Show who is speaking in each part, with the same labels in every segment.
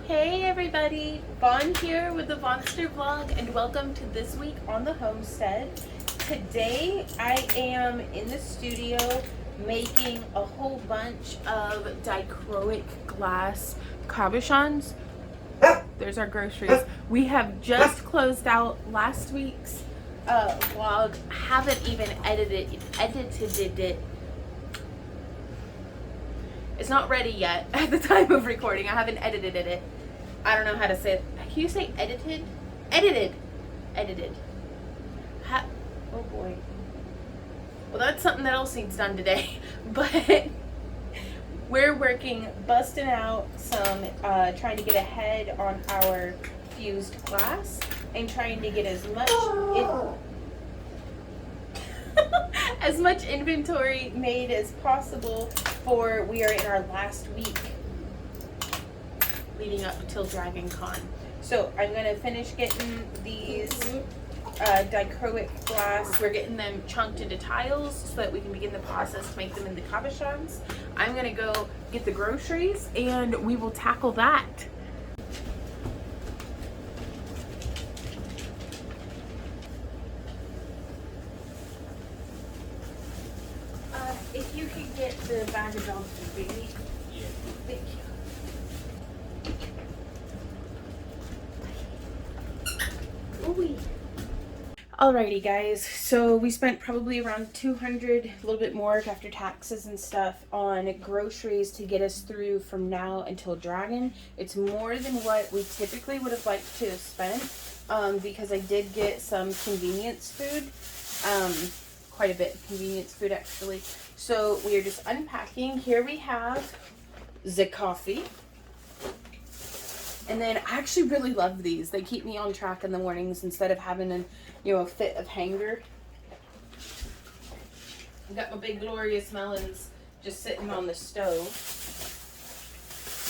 Speaker 1: Hey everybody, Vaughn here with the Vonster Vlog, and welcome to this week on the Homestead. Today I am in the studio making a whole bunch of dichroic glass cabochons. There's our groceries. We have just closed out last week's vlog. Haven't even edited it. It's not ready yet at the time of recording. I haven't edited it. I don't know how to say it. Can you say edited? Edited. Oh boy. Well, that's something else needs done today. But we're working, busting out some, trying to get ahead on our fused glass and trying to get as much inventory made as possible for we are in our last week leading up till DragonCon. So I'm gonna finish getting these dichroic glass. We're getting them chunked into tiles so that we can begin the process to make them into cabochons. I'm gonna go get the groceries and we will tackle that. If you could get the bag of dog food, baby. Yeah. Thank you. Ooh. Alrighty guys, so we spent probably around $200, a little bit more after taxes and stuff, on groceries to get us through from now until Dragon. It's more than what we typically would have liked to have spent, because I did get some convenience food. Quite a bit of convenience food actually. So we are just unpacking. Here we have the coffee. And then I actually really love these. They keep me on track in the mornings instead of having a fit of hunger. I've got my big glorious melons just sitting on the stove.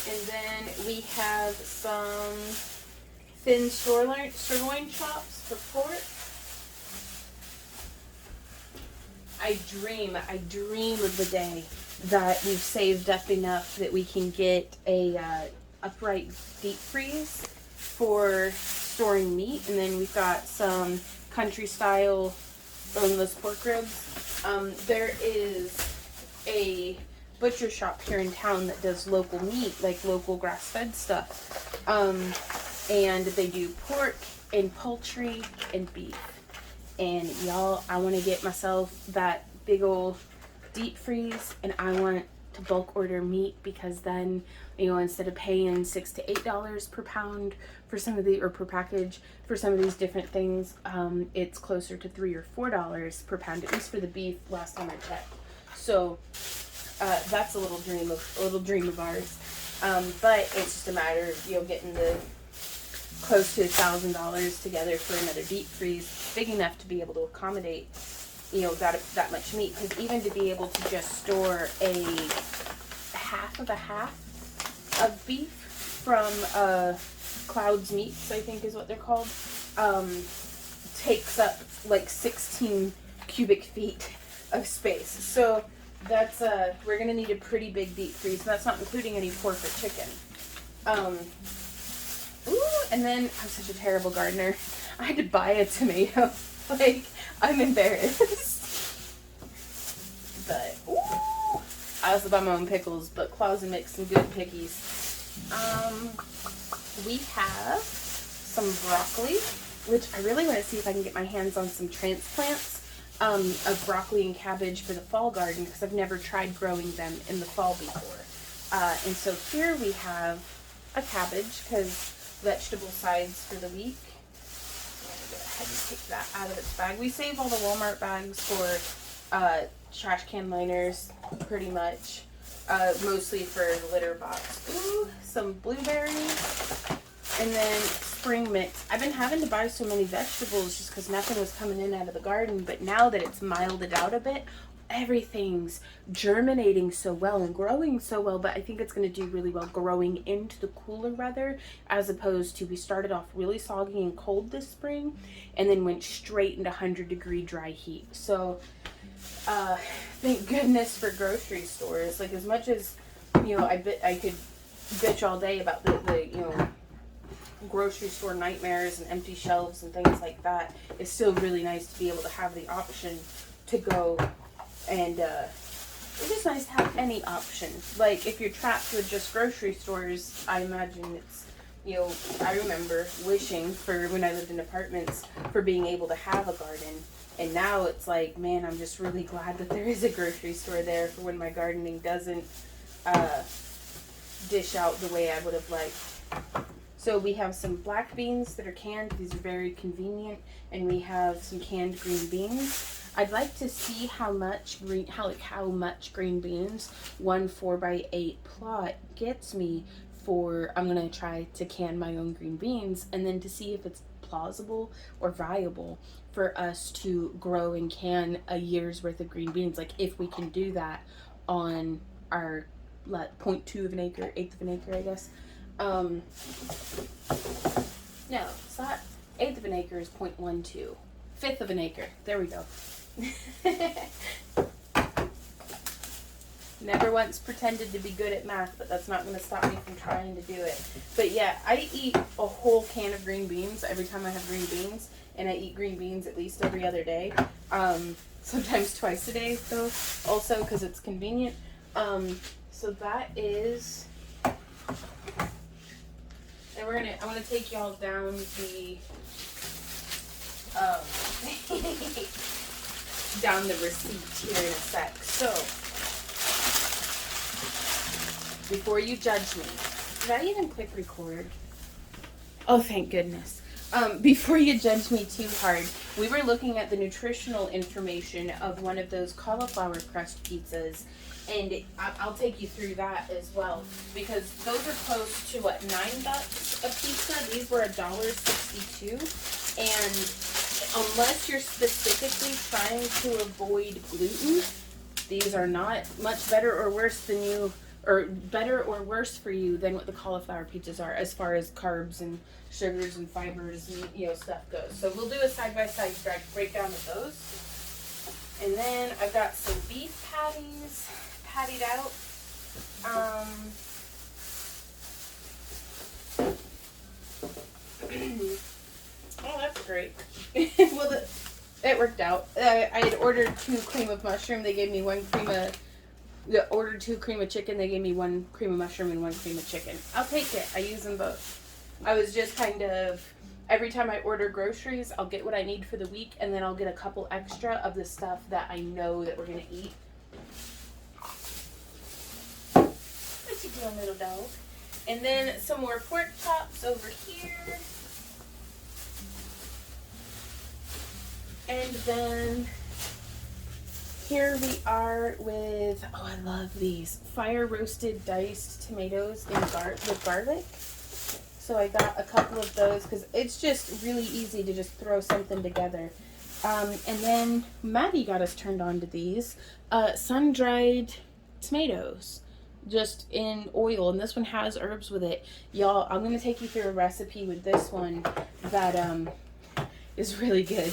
Speaker 1: And then we have some thin sirloin chops for pork. I dream of the day that we've saved up enough that we can get a upright deep freeze for storing meat, and then we've got some country style boneless pork ribs. There is a butcher shop here in town that does local meat, like local grass-fed stuff, and they do pork and poultry and beef. And y'all, I want to get myself that big old deep freeze, and I want to bulk order meat, because then, instead of paying $6 to $8 per pound for some of the, or per package for some of these different things, it's closer to $3 or $4 per pound, at least for the beef last time I checked. So that's a little dream of ours. But it's just a matter of getting the close to $1,000 together for another deep freeze big enough to be able to accommodate that much meat. Because even to be able to just store a half of beef from Cloud's Meats, I think is what they're called, takes up like 16 cubic feet of space. So that's we're gonna need a pretty big deep freeze, and that's not including any pork or chicken. Ooh, and then I'm such a terrible gardener. I had to buy a tomato. Like, I'm embarrassed. But, ooh, I also buy my own pickles, but Claus and make some good pickies. We have some broccoli, which I really want to see if I can get my hands on some transplants of broccoli and cabbage for the fall garden, because I've never tried growing them in the fall before. And so here we have a cabbage, because vegetable sides for the week. I'm gonna go ahead and take that out of its bag. We save all the Walmart bags for trash can liners, pretty much. Mostly for the litter box. Ooh, some blueberries. And then spring mix. I've been having to buy so many vegetables just because nothing was coming in out of the garden, but now that it's milded out a bit, everything's germinating so well and growing so well. But I think it's going to do really well growing into the cooler weather, as opposed to, we started off really soggy and cold this spring and then went straight into 100-degree dry heat. So thank goodness for grocery stores. Like, as much as I could bitch all day about the grocery store nightmares and empty shelves and things like that, it's still really nice to be able to have the option to go and it's just nice to have any option. Like, if you're trapped with just grocery stores, I imagine it's, you know, I remember wishing for, when I lived in apartments, for being able to have a garden. And now it's like, man, I'm just really glad that there is a grocery store there for when my gardening doesn't dish out the way I would have liked. So we have some black beans that are canned. These are very convenient. And we have some canned green beans. I'd like to see how much green beans 1 4x8 plot gets me for, I'm going to try to can my own green beans, and then to see if it's plausible or viable for us to grow and can a year's worth of green beans. Like, if we can do that on our 0.2 of an acre, 1/8 of an acre, I guess. No, it's not 1/8 of an acre is 0.12. 1/5 of an acre. There we go. Never once pretended to be good at math, but that's not going to stop me from trying to do it. But yeah, I eat a whole can of green beans every time I have green beans, and I eat green beans at least every other day. Sometimes twice a day, though, also because it's convenient. So that is, and I'm gonna take y'all down the down the receipt here in a sec. So, before you judge me, did I even click record? Oh, thank goodness. Before you judge me too hard, we were looking at the nutritional information of one of those cauliflower crust pizzas, and I'll take you through that as well, because those are close to, what, $9 a pizza? These were $1.62, and unless you're specifically trying to avoid gluten, these are not much better or worse than you, or better or worse for you than what the cauliflower pizzas are as far as carbs and sugars and fibers and, you know, stuff goes. So we'll do a side-by-side breakdown of those. And then I've got some beef patties pattied out. Oh, that's great. Well, it worked out. I had ordered 2 cream of mushroom. They gave me 1 cream of... ordered 2 cream of chicken. They gave me 1 cream of mushroom and 1 cream of chicken. I'll take it. I use them both. I was just kind of... Every time I order groceries, I'll get what I need for the week, and then I'll get a couple extra of the stuff that I know that we're going to eat. What you doing, little dog? And then some more pork chops over here. And then here we are with, oh, I love these, fire roasted diced tomatoes with garlic. So I got a couple of those because it's just really easy to just throw something together. And then Maddie got us turned on to these sun-dried tomatoes, just in oil. And this one has herbs with it. Y'all, I'm going to take you through a recipe with this one that is really good.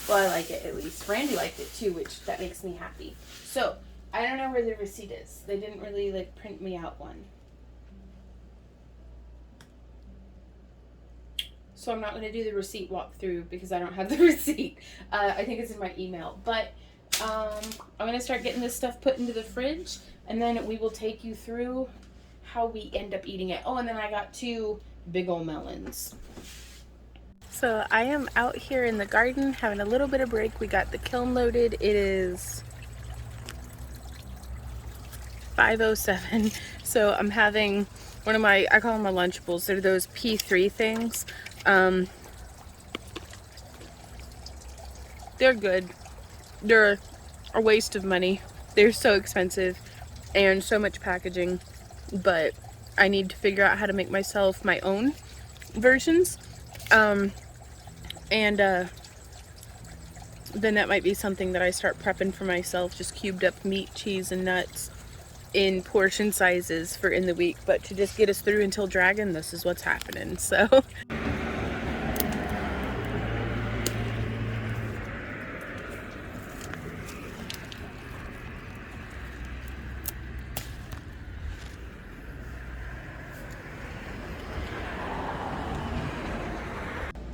Speaker 1: Well, I like it at least. Randy liked it too, which that makes me happy. So, I don't know where the receipt is. They didn't really print me out one. So I'm not going to do the receipt walkthrough because I don't have the receipt. I think it's in my email. But I'm going to start getting this stuff put into the fridge, and then we will take you through how we end up eating it. Oh, and then I got 2 big old melons. So I am out here in the garden having a little bit of break. We got the kiln loaded. It is 5:07. So I'm having one of my, I call them my Lunchables. They're those P3 things. They're good. They're a waste of money. They're so expensive and so much packaging, but I need to figure out how to make myself my own versions. Then that might be something that I start prepping for myself, just cubed up meat, cheese, and nuts in portion sizes for in the week. But to just get us through until Dragon, this is what's happening, so.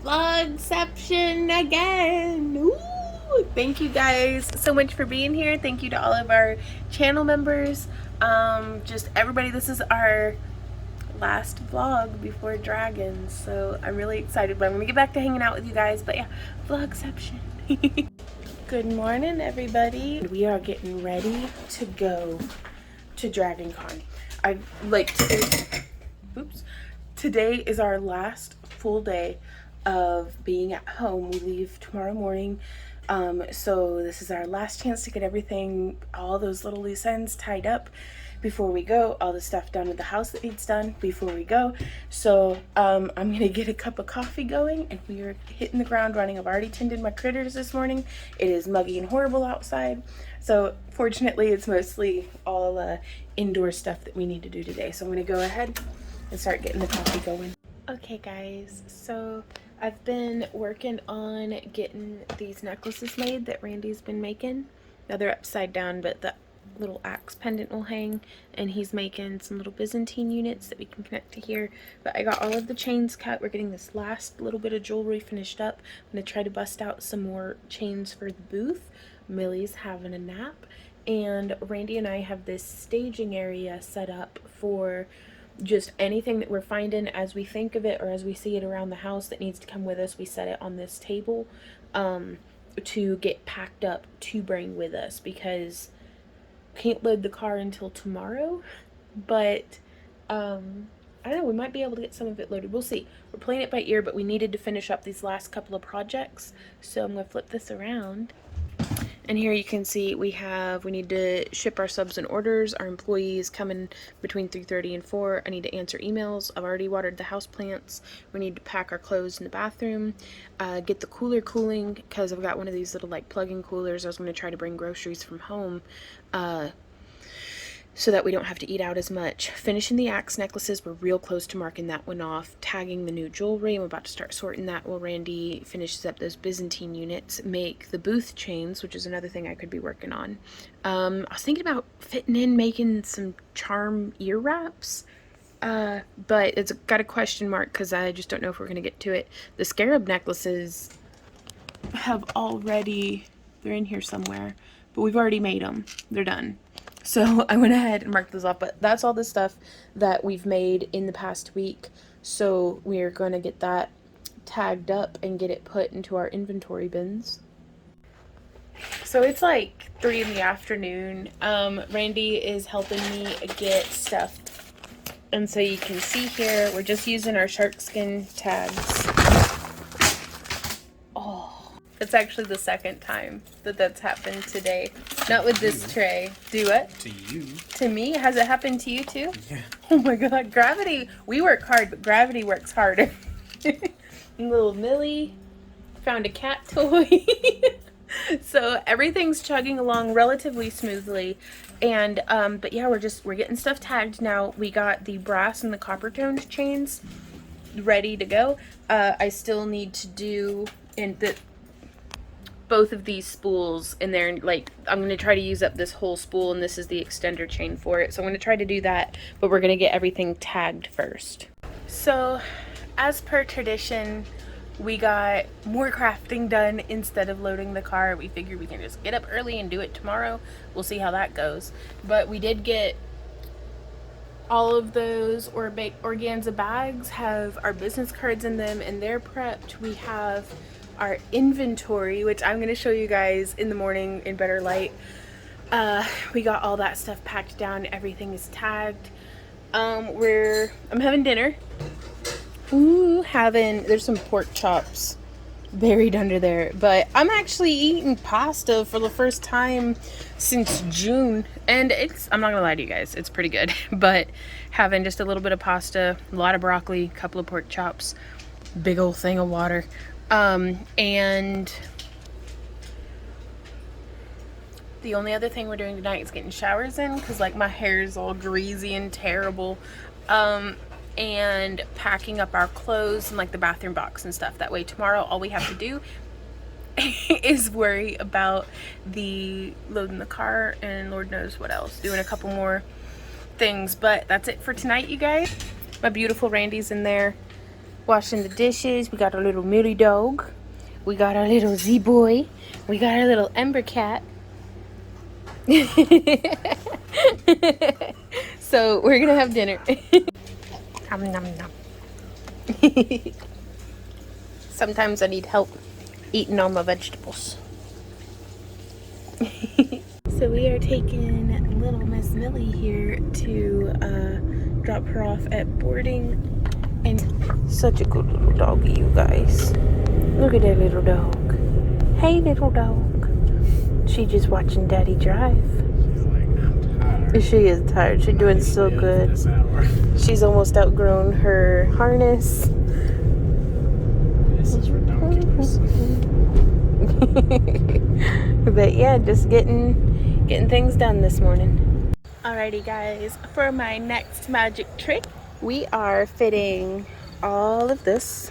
Speaker 1: Vlogception again. Ooh, thank you guys so much for being here. Thank you to all of our channel members, just everybody. This is our last vlog before Dragons, so I'm really excited, but I'm gonna get back to hanging out with you guys. But yeah, Vlogception. Good morning, everybody. We are getting ready to go to DragonCon. Today is our last full day of being at home. We leave tomorrow morning, so this is our last chance to get everything, all those little loose ends tied up before we go, all the stuff done with the house that needs done before we go. So I'm gonna get a cup of coffee going, and we are hitting the ground running. I've already tended my critters this morning. It is muggy and horrible outside, so fortunately it's mostly all indoor stuff that we need to do today. So I'm gonna go ahead and start getting the coffee going. Okay guys, so I've been working on getting these necklaces made that Randy's been making. Now they're upside down, but the little axe pendant will hang, and he's making some little Byzantine units that we can connect to here. But I got all of the chains cut. We're getting this last little bit of jewelry finished up. I'm gonna try to bust out some more chains for the booth. Millie's having a nap, and Randy and I have this staging area set up for just anything that we're finding as we think of it or as we see it around the house that needs to come with us. We set it on this table to get packed up to bring with us, because can't load the car until tomorrow. But I don't know, we might be able to get some of it loaded. We'll see. We're playing it by ear, but we needed to finish up these last couple of projects, so I'm gonna flip this around. And here you can see we need to ship our subs and orders. Our employees coming between 3:30 and 4. I need to answer emails. I've already watered the house plants. We need to pack our clothes in the bathroom. Get the cooler cooling, because I've got one of these little like plug-in coolers. I was going to try to bring groceries from home so that we don't have to eat out as much. Finishing the axe necklaces, we're real close to marking that one off. Tagging the new jewelry, I'm about to start sorting that while Randy finishes up those Byzantine units. Make the booth chains, which is another thing I could be working on. I was thinking about making some charm ear wraps, but it's got a question mark because I just don't know if we're gonna get to it. The scarab necklaces have already, they're in here somewhere, but we've already made them. They're done. So I went ahead and marked those off, but that's all the stuff that we've made in the past week. So we're going to get that tagged up and get it put into our inventory bins. So it's like 3 in the afternoon. Randy is helping me get stuff. And so you can see here, we're just using our shark skin tags. It's actually the second time that that's happened today. Not with this tray. Do what?
Speaker 2: To you.
Speaker 1: To me? Has it happened to you too?
Speaker 2: Yeah.
Speaker 1: Oh my god. Gravity. We work hard, but gravity works harder. Little Millie found a cat toy. So everything's chugging along relatively smoothly. And, but yeah, we're getting stuff tagged now. We got the brass and the copper toned chains ready to go. I still need to do both of these spools in there, like I'm going to try to use up this whole spool, and this is the extender chain for it, so I'm going to try to do that, but we're going to get everything tagged first. So as per tradition, we got more crafting done instead of loading the car. We figured we can just get up early and do it tomorrow. We'll see how that goes, but we did get all of those organza bags, have our business cards in them, and they're prepped. We have our inventory, which I'm going to show you guys in the morning in better light. We got all that stuff packed down. Everything is tagged. I'm having dinner. There's some pork chops buried under there, but I'm actually eating pasta for the first time since June, and I'm not gonna lie to you guys, it's pretty good. But having just a little bit of pasta, a lot of broccoli, a couple of pork chops, big old thing of water. And the only other thing we're doing tonight is getting showers in, because like my hair is all greasy and terrible, and packing up our clothes and like the bathroom box and stuff. That way tomorrow all we have to do is worry about the loading the car and Lord knows what else, doing a couple more things. But that's it for tonight, you guys. My beautiful Randy's in there washing the dishes. We got our little Millie dog. We got our little Z-boy. We got our little Ember cat. So we're gonna have dinner. Nom, nom, nom. Sometimes I need help eating all my vegetables. So we are taking little Miss Millie here to drop her off at boarding. And such a good little doggy, you guys. Look at that little dog. Hey, little dog. She just watching Daddy drive.
Speaker 2: She's like, I'm tired.
Speaker 1: She is tired. She's doing so good. She's almost outgrown her harness.
Speaker 2: This is ridiculous.
Speaker 1: But yeah, just getting things done this morning. Alrighty guys, for my next magic trick, we are fitting all of this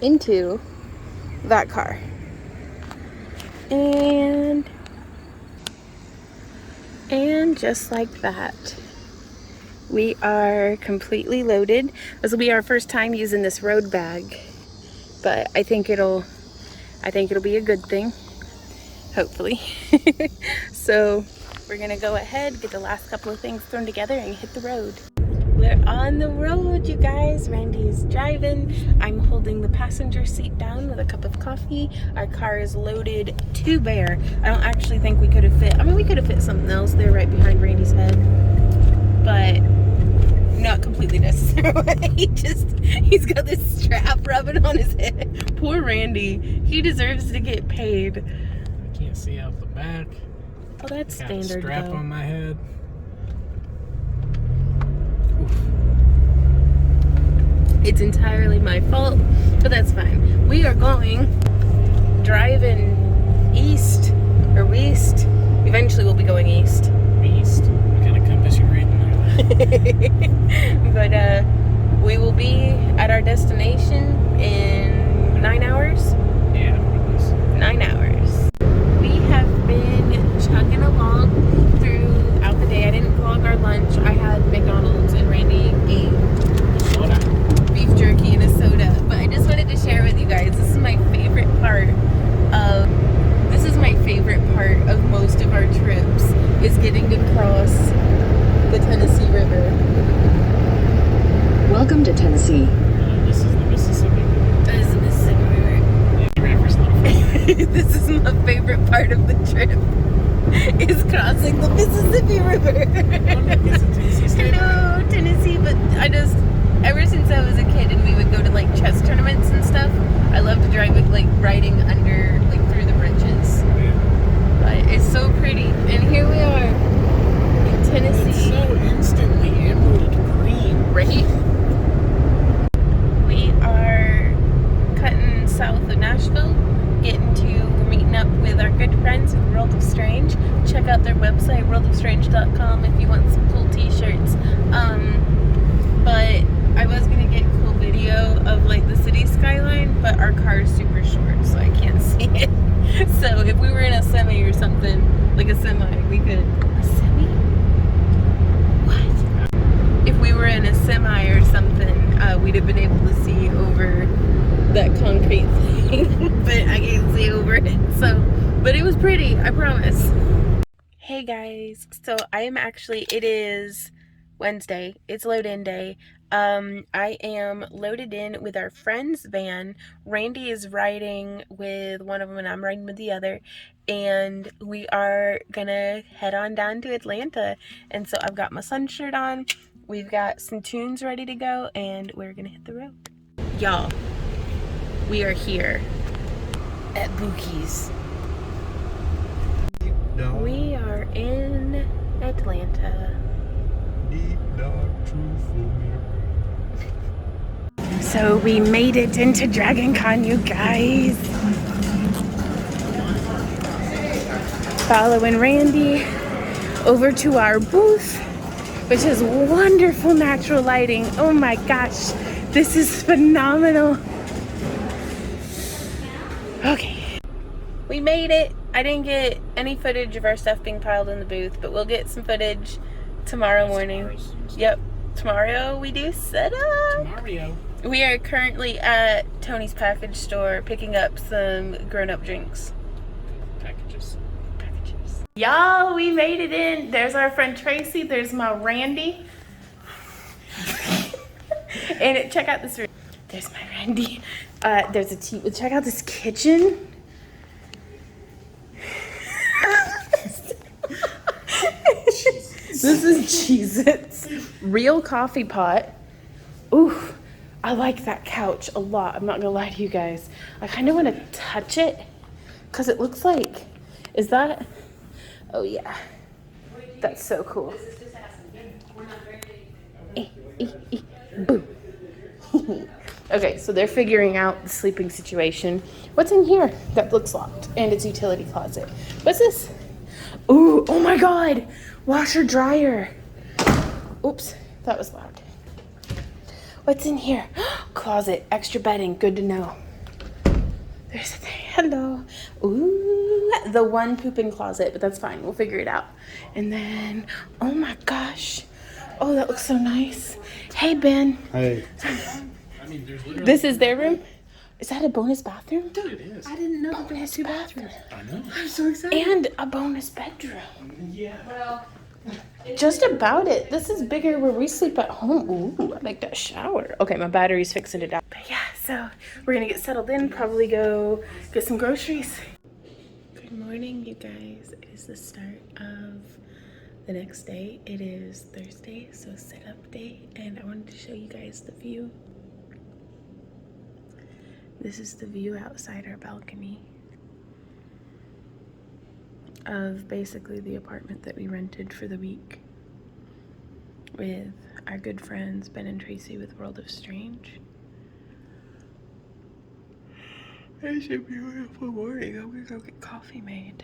Speaker 1: into that car. And just like that, we are completely loaded. This will be our first time using this road bag, but I think it'll be a good thing, hopefully. So we're gonna go ahead, get the last couple of things thrown together and hit the road. We're on the road, you guys. Randy is driving. I'm holding the passenger seat down with a cup of coffee. Our car is loaded to bear. I don't actually think we could have fit, I mean, we could have fit something else there right behind Randy's head, but not completely necessary. He's got this strap rubbing on his head. Poor Randy. He deserves to get paid.
Speaker 2: I can't see out the back.
Speaker 1: Oh, that's
Speaker 2: Got
Speaker 1: standard
Speaker 2: a strap
Speaker 1: though.
Speaker 2: on my head.
Speaker 1: It's entirely my fault, but that's fine. We are driving east or west. Eventually we'll be going east.
Speaker 2: East. What kind of compass you reading there?
Speaker 1: But we will be at our destination in 9 hours.
Speaker 2: Yeah, more or less.
Speaker 1: 9 hours. We have been chugging along throughout the day. I didn't vlog our lunch. I had McDonald's and Randy ate
Speaker 2: Soda.
Speaker 1: beef jerky and a soda. But I just wanted to share with you guys, this is my favorite part of most of our trips, is getting to cross the Tennessee River.
Speaker 3: Welcome to Tennessee.
Speaker 2: This is the Mississippi.
Speaker 1: That is the Mississippi River.
Speaker 2: Yeah, the river's not fun.
Speaker 1: This is my favorite part of the trip, is crossing the Mississippi River. Hello, Tennessee. But ever since I was a kid and we would go to like chess tournaments and stuff, I love to drive it like riding under, like through the bridges. But it's so pretty. And here we are in Tennessee.
Speaker 2: It's so instantly emerald green.
Speaker 1: Right? We are cutting south of Nashville, we're meeting up with our good friends in World of Strange. Check out their website, worldofstrange.com, if you want some cool t-shirts. But I was gonna get a cool video of like the city skyline, but our car is super short, so I can't see it. So if we were in a semi or something, like a semi, we could. A semi? What? If we were in a semi or something, we'd have been able to see over that concrete thing, but I can't see over it. So, but it was pretty, I promise. Hey guys, so it is Wednesday. It's load-in day. I am loaded in with our friend's van. Randy is riding with one of them and I'm riding with the other. And we are gonna head on down to Atlanta. And so I've got my sun shirt on. We've got some tunes ready to go and we're gonna hit the road. Y'all, we are here at Bookie's. We are in Atlanta.
Speaker 2: Deep dark truth for me.
Speaker 1: So we made it into DragonCon, you guys. Following Randy over to our booth, which has wonderful natural lighting. Oh my gosh, this is phenomenal. Okay. We made it. I didn't get any footage of our stuff being piled in the booth, but we'll get some footage tomorrow morning. Yep. Tomorrow we do setup.
Speaker 2: Tomorrow.
Speaker 1: We are currently at Tony's package store picking up some grown-up drinks.
Speaker 2: Packages.
Speaker 1: Y'all, we made it in. There's our friend Tracy. There's my Randy. And check out this room. There's my Randy. There's a tea. Check out this kitchen. This is Cheez-Its. Real coffee pot. Ooh, I like that couch a lot. I'm not gonna lie to you guys. I kind of want to touch it because it looks like, is that? Oh yeah, that's so cool. Boo. Okay, so they're figuring out the sleeping situation. What's in here? That looks locked, and it's utility closet. What's this? Ooh, oh my God, washer dryer. Oops, that was loud. What's in here? Closet, extra bedding, good to know. There's a thing. Hello. Ooh, the one pooping closet, but that's fine. We'll figure it out. And then, oh my gosh. Oh, that looks so nice. Hey, Ben.
Speaker 3: Hey.
Speaker 2: I mean, there's literally.
Speaker 1: This is their room? Is that a bonus bathroom?
Speaker 2: It is.
Speaker 3: I didn't know that they had two bathrooms.
Speaker 2: I know.
Speaker 3: I'm so excited.
Speaker 1: And a bonus bedroom.
Speaker 2: Yeah.
Speaker 1: Well, just about it. This is bigger where we sleep at home. Ooh, I like that shower. Okay, my battery's fixing it out. But yeah, so we're gonna get settled in, probably go get some groceries. Good morning, you guys. It is the start of the next day. It is Thursday, so setup day, and I wanted to show you guys the view. This is the view outside our balcony of basically the apartment that we rented for the week with our good friends Ben and Tracy with World of Strange. It's a beautiful morning. I'm gonna go get coffee made.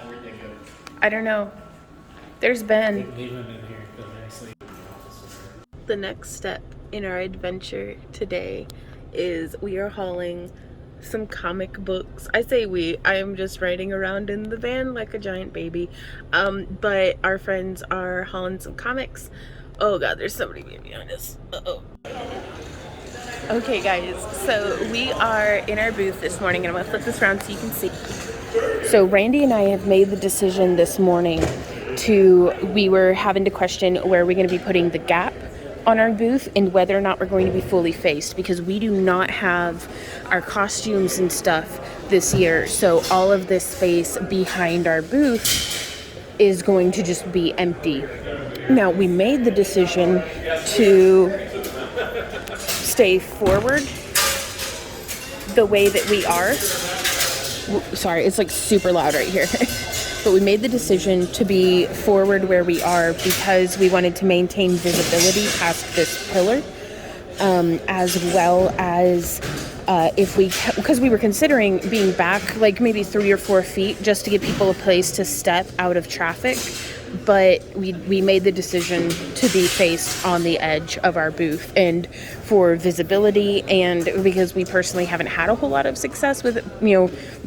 Speaker 2: Where'd they go?
Speaker 1: I don't know. There's Ben.
Speaker 2: Leave them in here because I sleep.
Speaker 1: The next step in our adventure today is we are hauling some comic books. I say we, I am just riding around in the van like a giant baby. But our friends are hauling some comics. Oh God, there's somebody behind us. Uh-oh. Okay guys, so we are in our booth this morning, and I'm gonna flip this around so you can see. So Randy and I have made the decision this morning we were having to question where we're gonna be putting the gap on our booth and whether or not we're going to be fully faced, because we do not have our costumes and stuff this year. So all of this space behind our booth is going to just be empty. Now we made the decision to stay forward the way that we are. Sorry, it's like super loud right here. But we made the decision to be forward where we are because we wanted to maintain visibility past this pillar, as well as because we were considering being back like maybe 3 or 4 feet just to give people a place to step out of traffic. But we made the decision to be faced on the edge of our booth, and for visibility, and because we personally haven't had a whole lot of success with,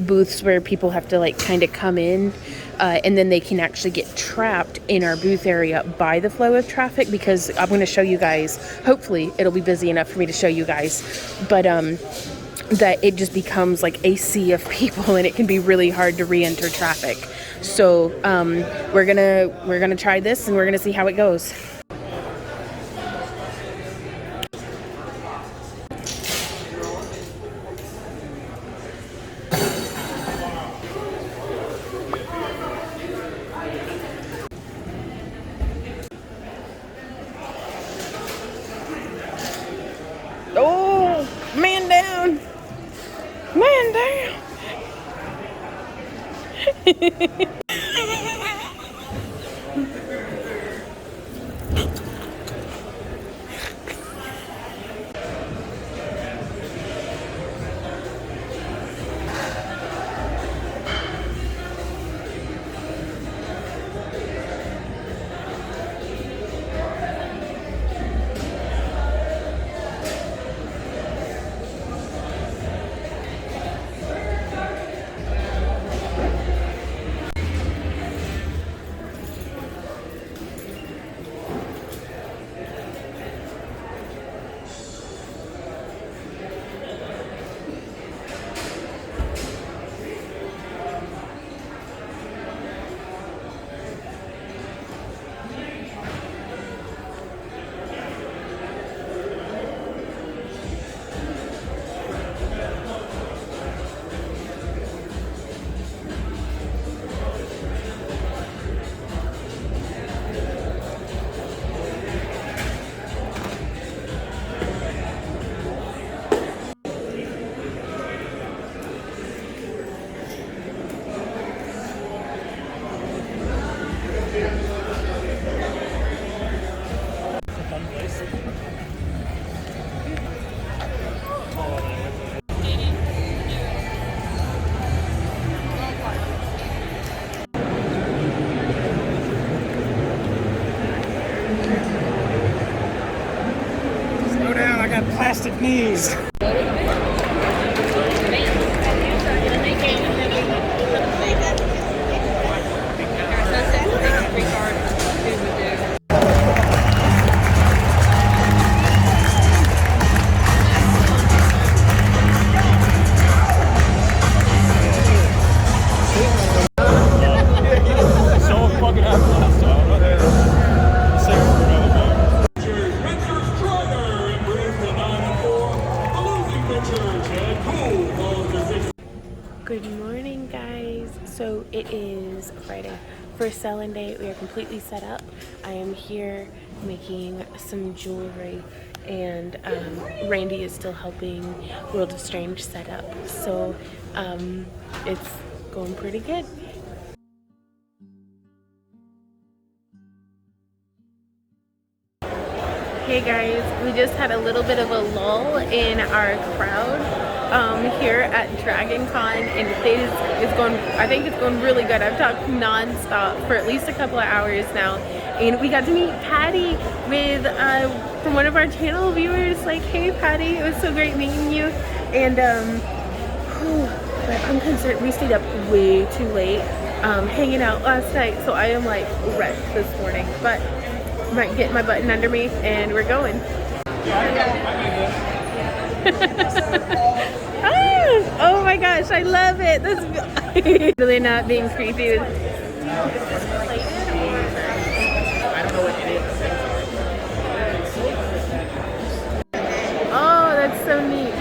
Speaker 1: booths where people have to like kind of come in and then they can actually get trapped in our booth area by the flow of traffic, because I'm going to show you guys, hopefully it'll be busy enough for me to show you guys, but that it just becomes like a sea of people and it can be really hard to re-enter traffic. So we're gonna try this and we're gonna see how it goes. Oh, man down. Man down.
Speaker 2: Please. So fucking happy last time. Save it for another game.
Speaker 3: Good morning, guys. So it is Friday. First selling day. We are completely set up. I am here making some jewelry, and Randy is still helping World of Strange set up. So it's going pretty good. Hey guys, we just had a little bit of a lull in our crowd here at DragonCon, and it's going, I think it's going really good. I've talked non-stop for at least a couple of hours now, and we got to meet Patty with from one of our channel viewers. Like, hey Patty, it was so great meeting you. And but I'm concerned, we stayed up way too late hanging out last night, so I am like wrecked this morning, but I might get my button under me and we're going. Oh my gosh, I love it. That's really not being creepy.
Speaker 2: I don't know what it is.
Speaker 3: Oh, that's so neat.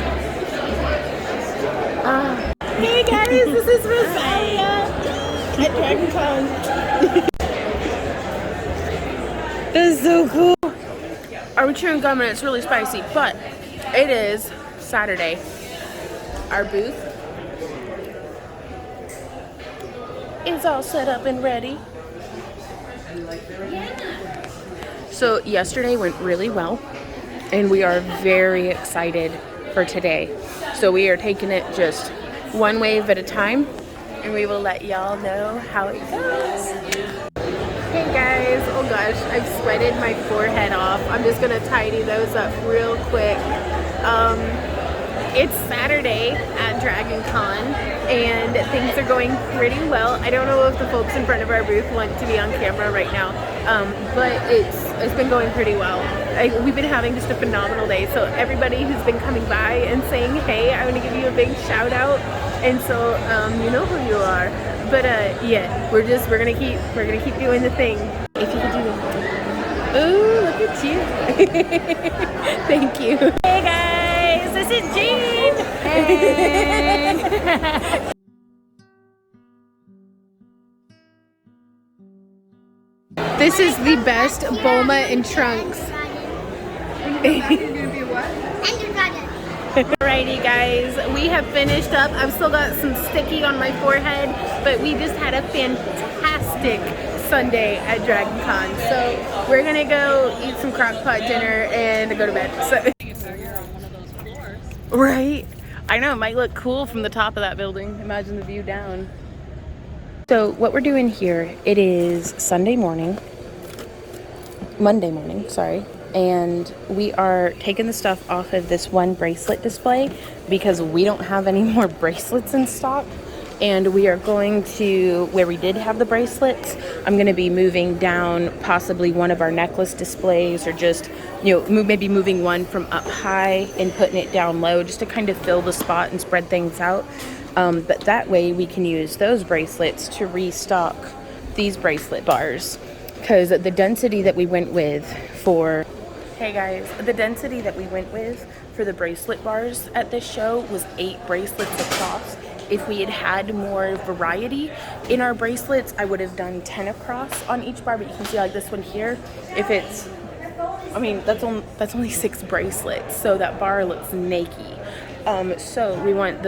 Speaker 3: Hey guys, this is Rosalia at DragonCon. That's so cool. We're chewing gum and it's really spicy, but it is Saturday. Our booth is all set up and ready. So yesterday went really well, and we are very excited for today. So we are taking it just one wave at a time, and we will let y'all know how it goes. Hey guys, oh gosh, I've sweated my forehead off. I'm just gonna tidy those up real quick. It's Saturday at DragonCon, and things are going pretty well. I don't know if the folks in front of our booth want to be on camera right now, but it's been going pretty well. We've been having just a phenomenal day. So everybody who's been coming by and saying, hey, I want to give you a big shout out. And so you know who you are. But yeah, we're gonna keep doing the thing. If you could do that. Ooh, look at you. Thank you. Hey guys, this is Jean. Hey. This is the best Bulma and Trunks. Alrighty guys, we have finished up. I've still got some sticky on my forehead, but we just had a fantastic Sunday at DragonCon. So we're gonna go eat some crock-pot dinner and go to bed. So, right? I know, it might look cool from the top of that building. Imagine the view down. So what we're doing here, it is Monday morning, sorry. And we are taking the stuff off of this one bracelet display because we don't have any more bracelets in stock. And we are going to, where we did have the bracelets, I'm going to be moving down possibly one of our necklace displays, or just, you know, maybe moving one from up high and putting it down low just to kind of fill the spot and spread things out. But that way we can use those bracelets to restock these bracelet bars, because the density that we went with for, hey guys, the density that we went with for the bracelet bars at this show was 8 bracelets across. If we had had more variety in our bracelets, I would have done 10 across on each bar, but you can see like this one here, if it's, I mean, that's only 6 bracelets, so that bar looks naked. So we want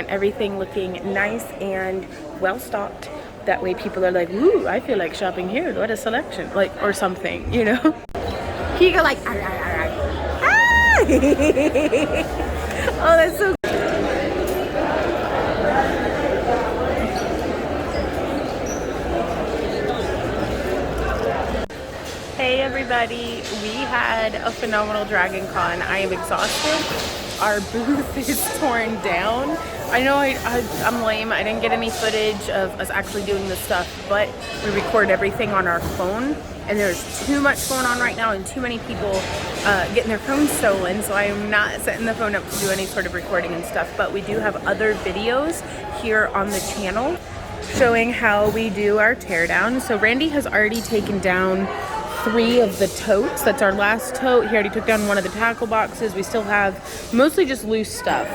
Speaker 3: everything looking nice and well stocked. That way people are like, ooh, I feel like shopping here. What a selection, like, or something, you know? You go like, ah! Oh, that's so cool. Hey everybody, we had a phenomenal DragonCon. I am exhausted. our booth is torn down. I know I'm lame. I didn't get any footage of us actually doing this stuff, but we record everything on our phone, and there's too much going on right now and too many people getting their phones stolen, so I am not setting the phone up to do any sort of recording and stuff. But we do have other videos here on the channel showing how we do our teardown. So Randy has already taken down 3 of the totes. That's our last tote. He already took down 1 of the tackle boxes. We still have mostly just loose stuff.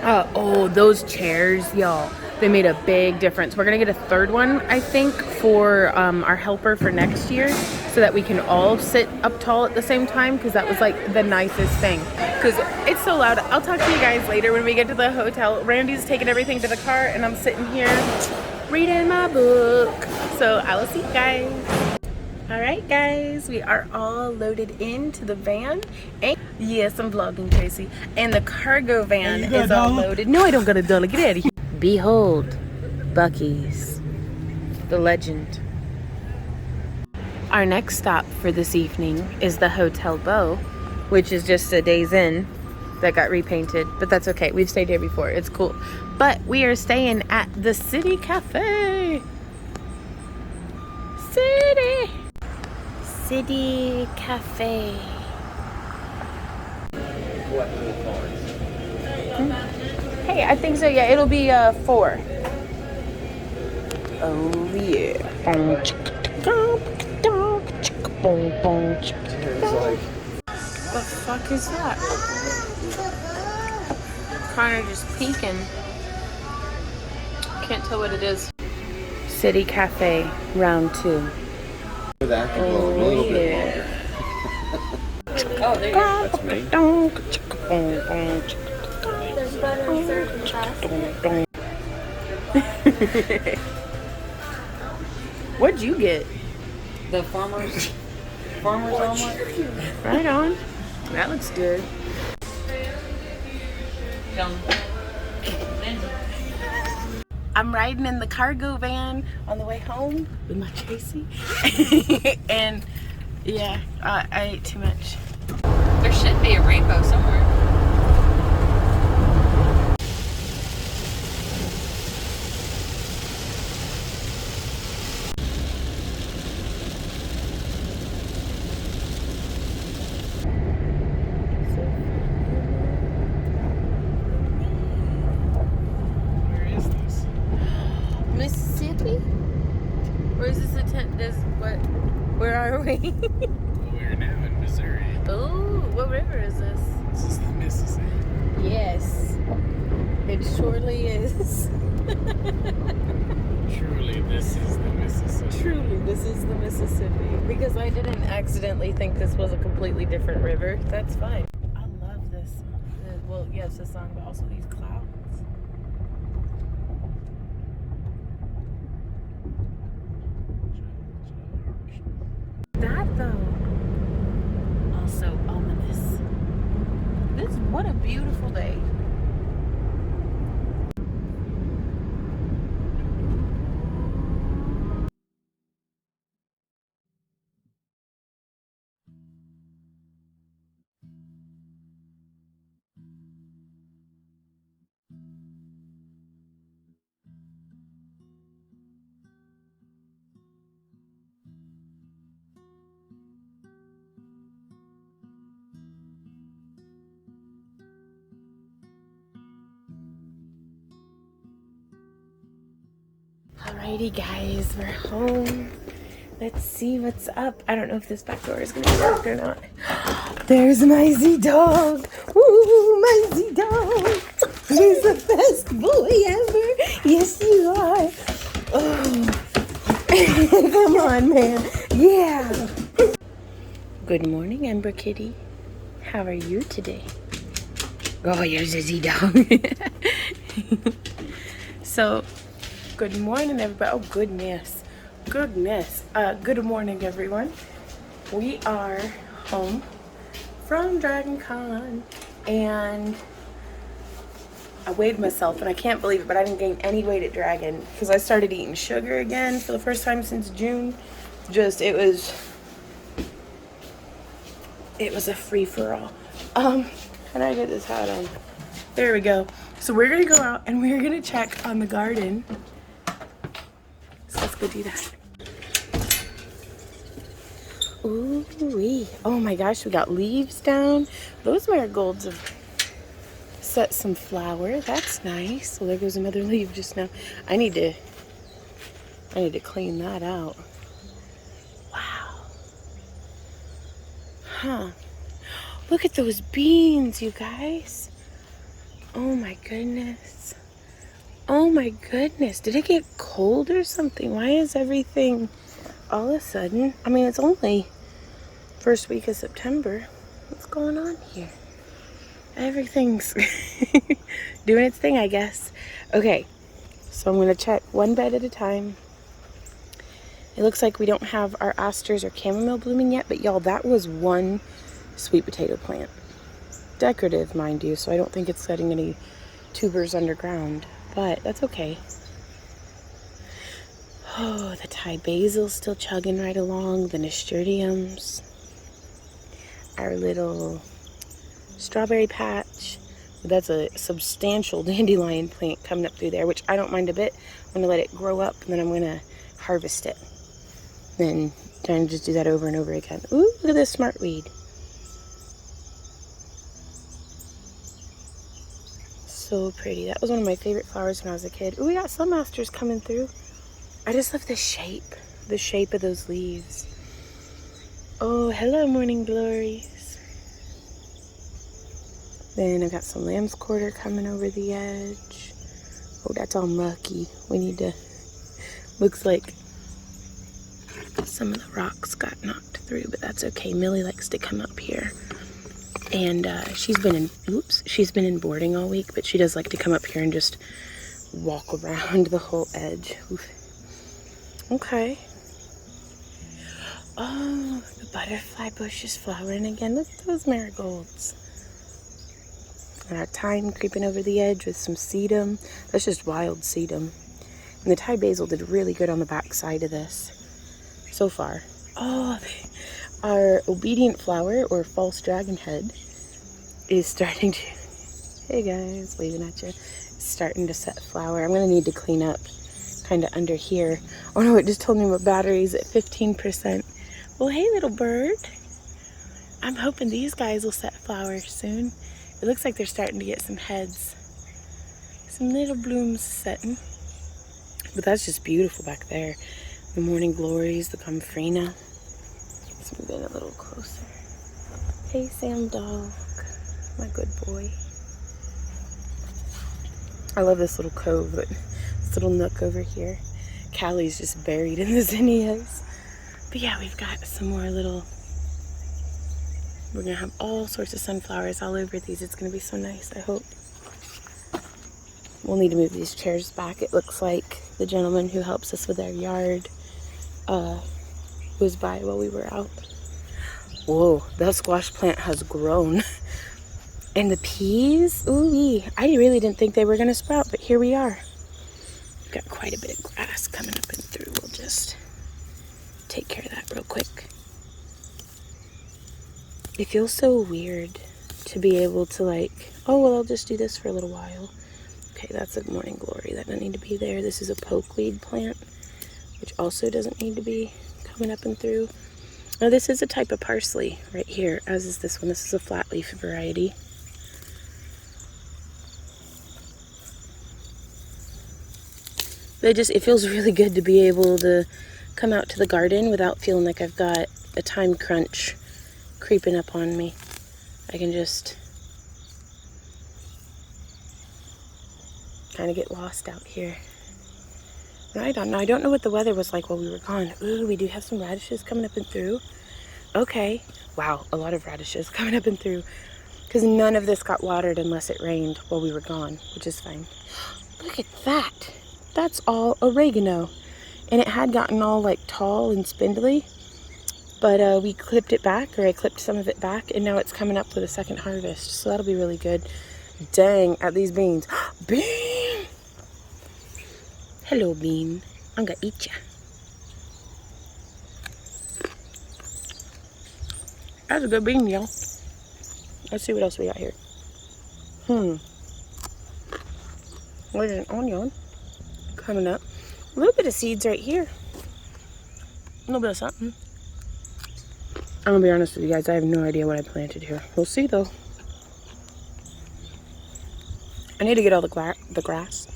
Speaker 3: Oh, those chairs, y'all, they made a big difference. We're gonna get a 3rd one, I think, for our helper for next year, so that we can all sit up tall at the same time, because that was like the nicest thing, because it's so loud. I'll talk to you guys later when we get to the hotel. Randy's taking everything to the car, and I'm sitting here reading my book. So I will see you guys. All right, guys, we are all loaded into the van. And yes, I'm vlogging, Tracy. And the cargo van is all loaded. No, I don't got a dollar. Get out of here. Behold, Buc-ee's, the legend. Our next stop for this evening is the Hotel Beau, which is just a Days Inn that got repainted, but that's okay. We've stayed here before. It's cool. But we are staying at the City Cafe. City Cafe. Hey, I think so. Yeah, it'll be 4. Oh yeah. What the fuck is that? Kind of just peeking. Can't tell what it is. City Cafe, round 2.
Speaker 4: Oh, yeah.
Speaker 1: Oh, there you go.
Speaker 4: That's me.
Speaker 1: There's butter and syrup.
Speaker 3: What'd you get?
Speaker 5: The farmer's omelet.
Speaker 3: Right on. That looks good. I'm riding in the cargo van on the way home with my Tracy. And yeah, I ate too much.
Speaker 5: There should be a rainbow somewhere.
Speaker 3: Mississippi? Or is this a tent? Where are we?
Speaker 2: We're now in Missouri.
Speaker 3: Oh, what river is this?
Speaker 2: This is the Mississippi.
Speaker 3: Yes, it surely is.
Speaker 2: Truly, this is the Mississippi.
Speaker 3: Truly, this is the Mississippi. Because I didn't accidentally think this was a completely different river. That's fine. I love this. Well, yes, this song, but also these clouds. That though, also ominous. What a beautiful day. Alrighty guys, we're home. Let's see what's up. I don't know if this back door is gonna work or not. There's my Z-Dog. Ooh, my Z-Dog. He's the best boy ever. Yes, you are. Oh. Come on, man. Yeah. Good morning, Ember Kitty. How are you today? Oh, here's a Z-Dog. So, good morning, everybody. Oh, goodness. Goodness. Good morning, everyone. We are home from DragonCon, and I weighed myself, and I can't believe it, but I didn't gain any weight at Dragon because I started eating sugar again for the first time since June. Just, it was a free-for-all. How do I get this hat on? There we go. So we're gonna go out and we're gonna check on the garden. So let's go do that. Ooh-wee. Oh my gosh, we got leaves down. Those marigolds have set some flower. That's nice. Well, there goes another leaf just now. I need to clean that out. Wow. Huh. Look at those beans, you guys. Oh my goodness. Oh my goodness. Did it get cold or something? Why is everything all of a sudden? I mean, it's only first week of September. What's going on here? Everything's doing its thing, I guess. Okay, so I'm going to check one bed at a time. It looks like we don't have our asters or chamomile blooming yet, but y'all, that was one sweet potato plant. Decorative, mind you, so I don't think it's setting any tubers underground, but that's okay. Oh, the Thai basil's still chugging right along, the nasturtiums, our little strawberry patch. That's a substantial dandelion plant coming up through there, which I don't mind a bit. I'm going to let it grow up, and then I'm going to harvest it. Then trying to just do that over and over again. Ooh, look at this smartweed. So pretty. That was one of my favorite flowers when I was a kid. Ooh, we got some asters coming through. I just love the shape of those leaves. Oh, hello, morning glories. Then I've got some lamb's quarter coming over the edge. Oh, that's all mucky. We need to, looks like some of the rocks got knocked through, but that's okay. Millie likes to come up here. And she's been in boarding all week, but she does like to come up here and just walk around the whole edge. Oof. Okay. Oh, the butterfly bush is flowering again. Look at those marigolds. And our thyme creeping over the edge with some sedum. That's just wild sedum. And the Thai basil did really good on the back side of this so far. Oh, our obedient flower, or false dragon head, is starting to, hey guys, waving at you, starting to set flower. I'm going to need to clean up kind of under here. Oh no, it just told me my battery's at 15%. Well, hey little bird. I'm hoping these guys will set flowers soon. It looks like they're starting to get some heads. Some little blooms setting. But that's just beautiful back there. The morning glories, the gomphrena. Let's move in a little closer. Hey Sam dog, my good boy. I love this little cove, but this little nook over here. Callie's just buried in the zinnias. But yeah, we've got some more little, we're gonna have all sorts of sunflowers all over these. It's gonna be so nice, I hope. We'll need to move these chairs back. It looks like the gentleman who helps us with our yard was by while we were out. Whoa, that squash plant has grown. And the peas, ooh-wee. I really didn't think they were gonna sprout, but here we are. We've got quite a bit of grass coming up and through. We'll just take care of that real quick. It feels so weird to be able to like, oh, well, I'll just do this for a little while. Okay, that's a morning glory. That doesn't need to be there. This is a pokeweed plant, which also doesn't need to be coming up and through. Now, this is a type of parsley right here, as is this one. This is a flat leaf variety. It feels really good to be able to come out to the garden without feeling like I've got a time crunch creeping up on me. I can just kind of get lost out here. I don't know what the weather was like while we were gone. Ooh, we do have some radishes coming up and through. Okay. Wow, a lot of radishes coming up and through. Because none of this got watered unless it rained while we were gone, which is fine. Look at that. That's all oregano. And it had gotten all like tall and spindly. But we clipped it back, or I clipped some of it back, and now it's coming up with a second harvest. So that'll be really good. Dang, at these beans. Bean! Hello, bean. I'm gonna eat ya. That's a good bean, y'all. Let's see what else we got here. There's an onion coming up. A little bit of seeds right here. A little bit of something. I'm gonna be honest with you guys, I have no idea what I planted here. We'll see though. I need to get all the grass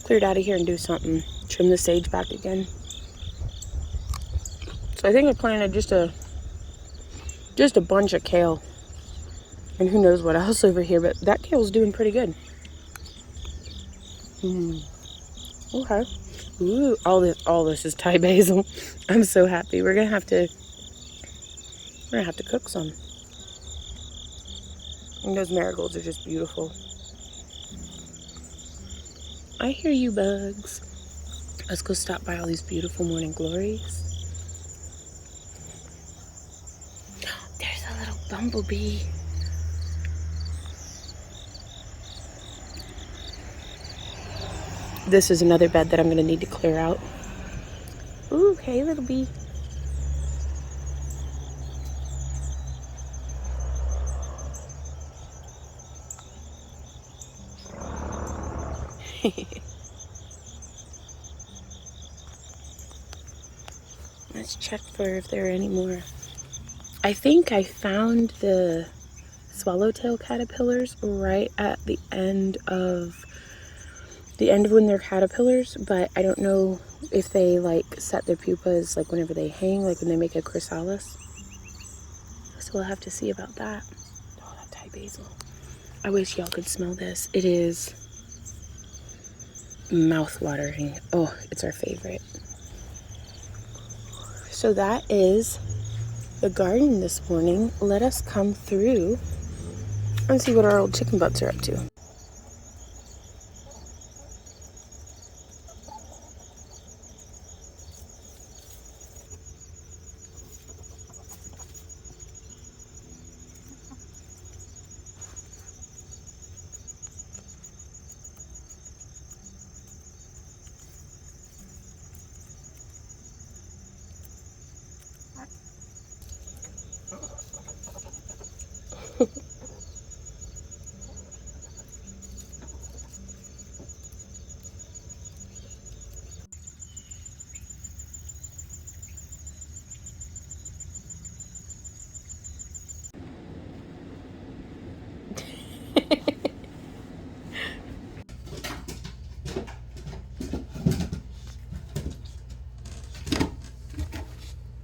Speaker 3: cleared out of here and do something. Trim the sage back again. So I think I planted just a bunch of kale. And who knows what else over here, but that kale's doing pretty good. Okay. Ooh, all this is Thai basil. I'm so happy. We're gonna have to cook some. And those marigolds are just beautiful. I hear you, bugs. Let's go stop by all these beautiful morning glories. There's a little bumblebee. This is another bed that I'm going to need to clear out. Ooh, hey, little bee. Let's check for if there are any more. I think I found the swallowtail caterpillars right at the end of when they're caterpillars, but I don't know if they like set their pupas like whenever they hang, like when they make a chrysalis. So we'll have to see about that. Oh, that Thai basil. I wish y'all could smell this. It is mouth-watering. Oh, it's our favorite. So that is the garden this morning. Let us come through and see what our old chicken butts are up to.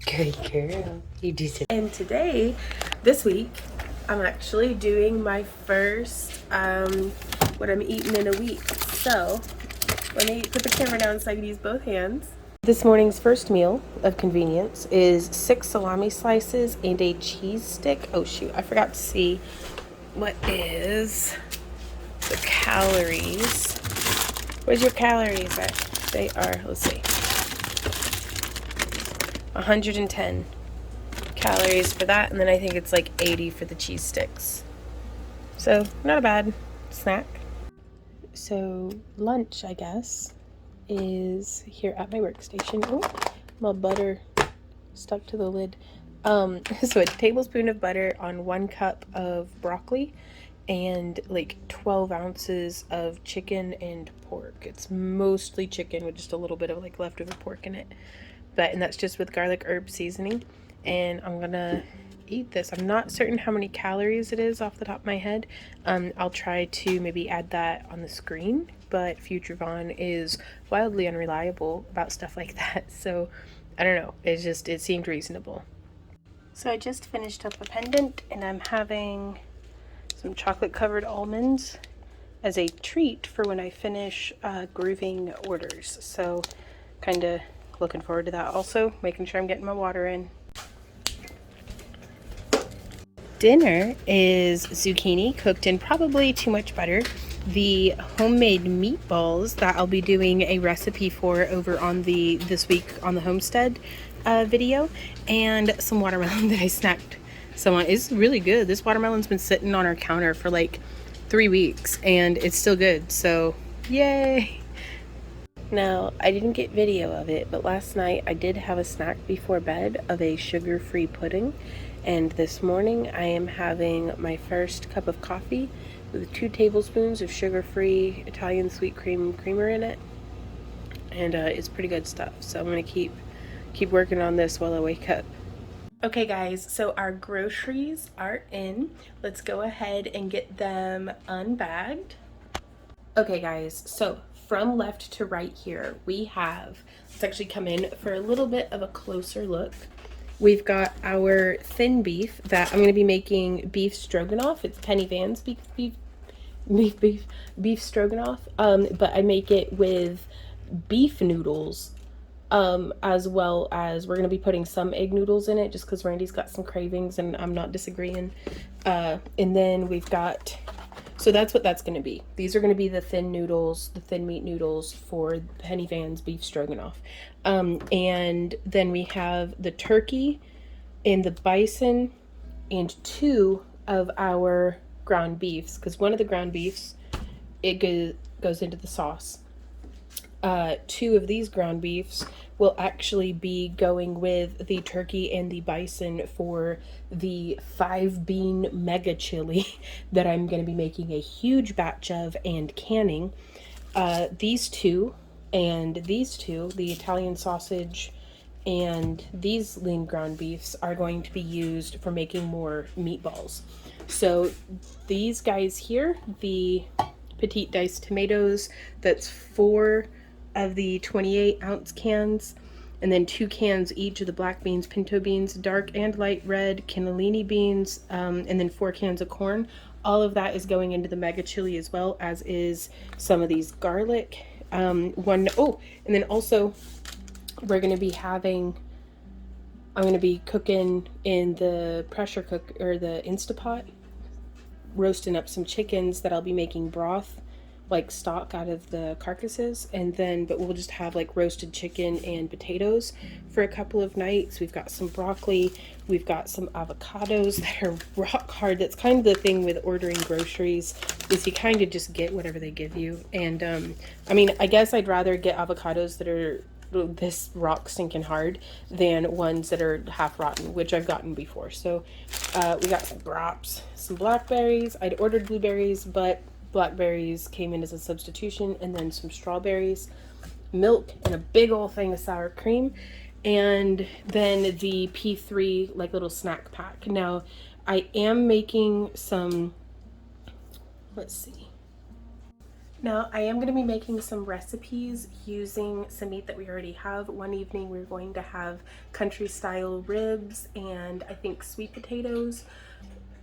Speaker 3: Good girl. You do so. And today, this week, I'm actually doing my first what I'm eating in a week. So let me put the camera down so I can use both hands. This morning's first meal of convenience is 6 salami slices and a cheese stick. Oh shoot, I forgot to see what is the calories. Where's your calories at? They are, let's see, 110 calories for that, and then I think it's like 80 for the cheese sticks. So not a bad snack. So lunch, I guess, is here at my workstation. Oh, my butter stuck to the lid. So a tablespoon of butter on 1 cup of broccoli and like 12 ounces of chicken and pork. It's mostly chicken with just a little bit of like leftover pork in it. And that's just with garlic herb seasoning. And I'm gonna eat this. I'm not certain how many calories it is off the top of my head. I'll try to maybe add that on the screen, but future Vaughn is wildly unreliable about stuff like that. So I don't know, it seemed reasonable. So I just finished up a pendant and I'm having some chocolate covered almonds as a treat for when I finish grooving orders. So kind of looking forward to that. Also making sure I'm getting my water in. Dinner is zucchini cooked in probably too much butter, the homemade meatballs that I'll be doing a recipe for over on the this week on the Homestead video, and some watermelon that I snacked some on. It's really good. This watermelon's been sitting on our counter for like 3 weeks and it's still good, so yay. Now, I didn't get video of it, but last night I did have a snack before bed of a sugar-free pudding, and this morning I am having my first cup of coffee with 2 tablespoons of sugar-free Italian sweet cream creamer in it. And it's pretty good stuff. So I'm gonna keep working on this while I wake up. Okay guys, so our groceries are in. Let's go ahead and get them unbagged. Okay guys, so from left to right here, we have, let's actually come in for a little bit of a closer look. We've got our thin beef that I'm going to be making beef stroganoff. It's Penny Van's beef stroganoff, but I make it with beef noodles, as well as we're going to be putting some egg noodles in it just because Randy's got some cravings and I'm not disagreeing. And then we've got, so that's what that's going to be. These are going to be the thin noodles, the thin meat noodles for Penny Van's beef stroganoff. And then we have the turkey and the bison and 2 of our ground beefs, because one of the ground beefs, it goes into the sauce. 2 of these ground beefs will actually be going with the turkey and the bison for the 5-bean mega chili that I'm going to be making a huge batch of and canning. These 2 and these 2, the Italian sausage and these lean ground beefs, are going to be used for making more meatballs. So these guys here, the petite diced tomatoes, that's 4 of the 28-ounce cans, and then 2 cans each of the black beans, pinto beans, dark and light red, cannellini beans, and then 4 cans of corn. All of that is going into the mega chili, as well as is some of these garlic. And then also we're going to be having, I'm going to be cooking in the pressure cook, or the Instapot, roasting up some chickens that I'll be making broth, like stock out of the carcasses, and then but we'll just have like roasted chicken and potatoes for a couple of nights. We've got some broccoli, we've got some avocados that are rock hard. That's kind of the thing with ordering groceries, is you kind of just get whatever they give you. And I mean, I guess I'd rather get avocados that are this rock stinking hard than ones that are half rotten, which I've gotten before. So we got some brops, some blackberries. I'd ordered blueberries, but blackberries came in as a substitution, and then some strawberries, milk, and a big old thing of sour cream, and then the P3 like little snack pack. Now I am making some, let's see. Now I am going to be making some recipes using some meat that we already have. One evening we're going to have country style ribs and I think sweet potatoes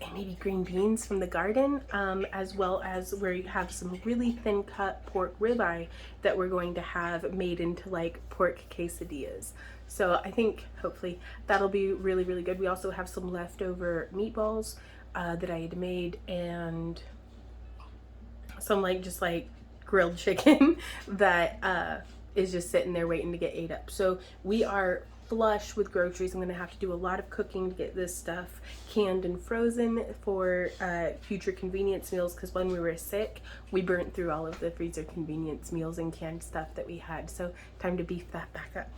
Speaker 3: and maybe green beans from the garden, as well as where you have some really thin cut pork ribeye that we're going to have made into like pork quesadillas. So I think hopefully that'll be really, really good. We also have some leftover meatballs that I had made, and some like just like grilled chicken that is just sitting there waiting to get ate up. So we are flush with groceries. I'm gonna have to do a lot of cooking to get this stuff canned and frozen for future convenience meals, because when we were sick we burnt through all of the freezer convenience meals and canned stuff that we had. So time to beef that back up.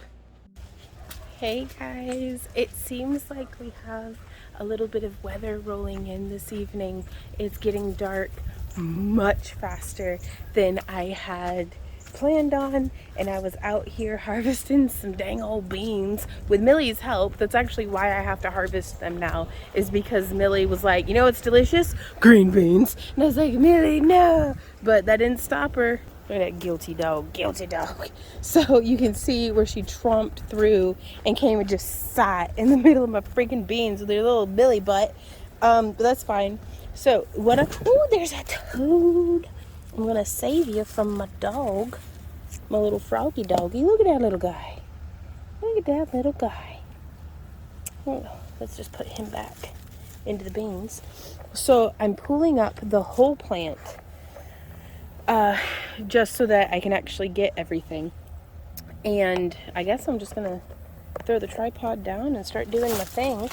Speaker 3: Hey guys, it seems like we have a little bit of weather rolling in this evening. It's getting dark much faster than I had planned on, and I was out here harvesting some dang old beans with Millie's help. That's actually why I have to harvest them now, is because Millie was like, you know what's delicious? Green beans. And I was like, Millie, no. But that didn't stop her. Look at that guilty dog, guilty dog. So you can see where she tromped through and came and just sat in the middle of my freaking beans with her little Billy butt. But that's fine. So what oh, there's a toad. I'm gonna save you from my dog, my little froggy doggy. Look at that little guy. Look at that little guy. Oh, let's just put him back into the beans. So I'm pulling up the whole plant just so that I can actually get everything. And I guess I'm just gonna throw the tripod down and start doing my thing.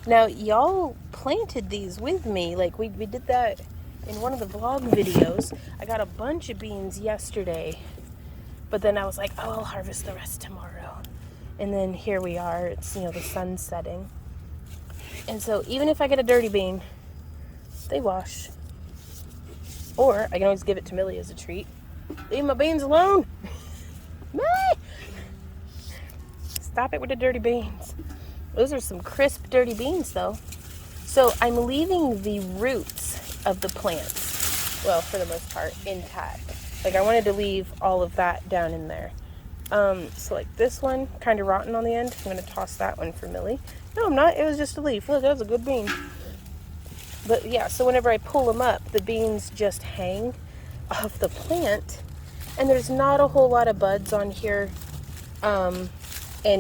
Speaker 3: Now y'all planted these with me. Like we did that in one of the vlog videos. I got a bunch of beans yesterday, but then I was like, oh, I'll harvest the rest tomorrow. And then here we are. It's, you know, the sun's setting. And so even if I get a dirty bean, they wash. Or I can always give it to Millie as a treat. Leave my beans alone. Millie! Stop it with the dirty beans. Those are some crisp, dirty beans, though. So I'm leaving the roots of the plants, well, for the most part, intact. Like, I wanted to leave all of that down in there. So like this one, kind of rotten on the end. I'm going to toss that one for Millie. No, I'm not. It was just a leaf. Look, that was a good bean. But yeah, so whenever I pull them up, the beans just hang off the plant. And there's not a whole lot of buds on here. And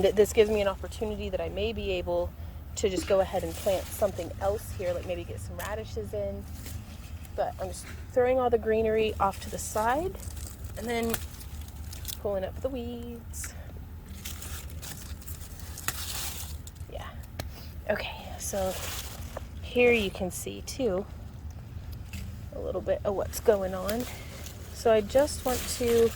Speaker 3: this gives me an opportunity that I may be able to just go ahead and plant something else here, like maybe get some radishes in. But I'm just throwing all the greenery off to the side and then pulling up the weeds. Yeah. Okay, so here you can see too a little bit of what's going on. So I just want to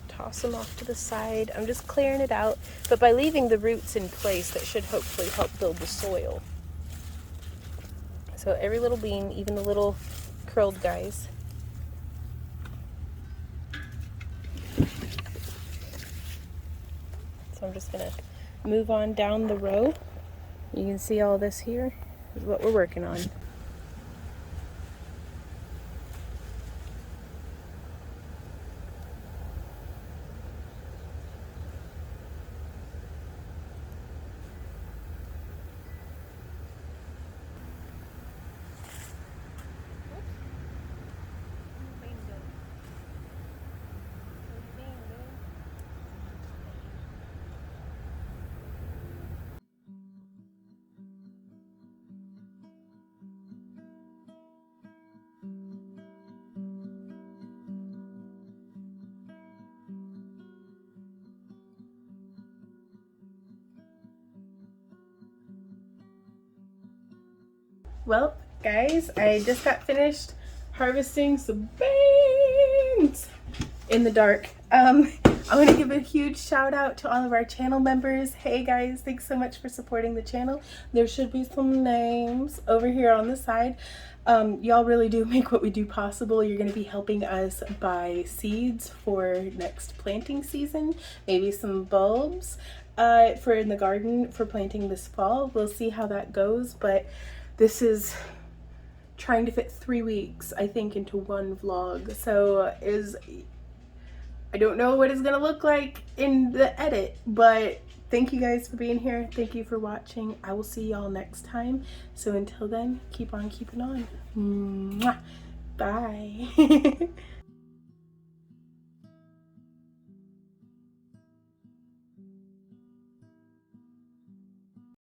Speaker 3: toss them off to the side. I'm just clearing it out, but by leaving the roots in place, that should hopefully help build the soil. So every little bean, even the little curled guys. So I'm just gonna move on down the row. You can see all this here is what we're working on. Well, guys, I just got finished harvesting some beans in the dark. I want to give a huge shout out to all of our channel members. Hey guys, thanks so much for supporting the channel. There should be some names over here on the side. Y'all really do make what we do possible. You're going to be helping us buy seeds for next planting season, maybe some bulbs for in the garden for planting this fall. We'll see how that goes, but this is trying to fit 3 weeks, I think, into one vlog. So I don't know what it's gonna look like in the edit, but thank you guys for being here. Thank you for watching. I will see y'all next time. So until then, keep on keeping on. Mwah. Bye.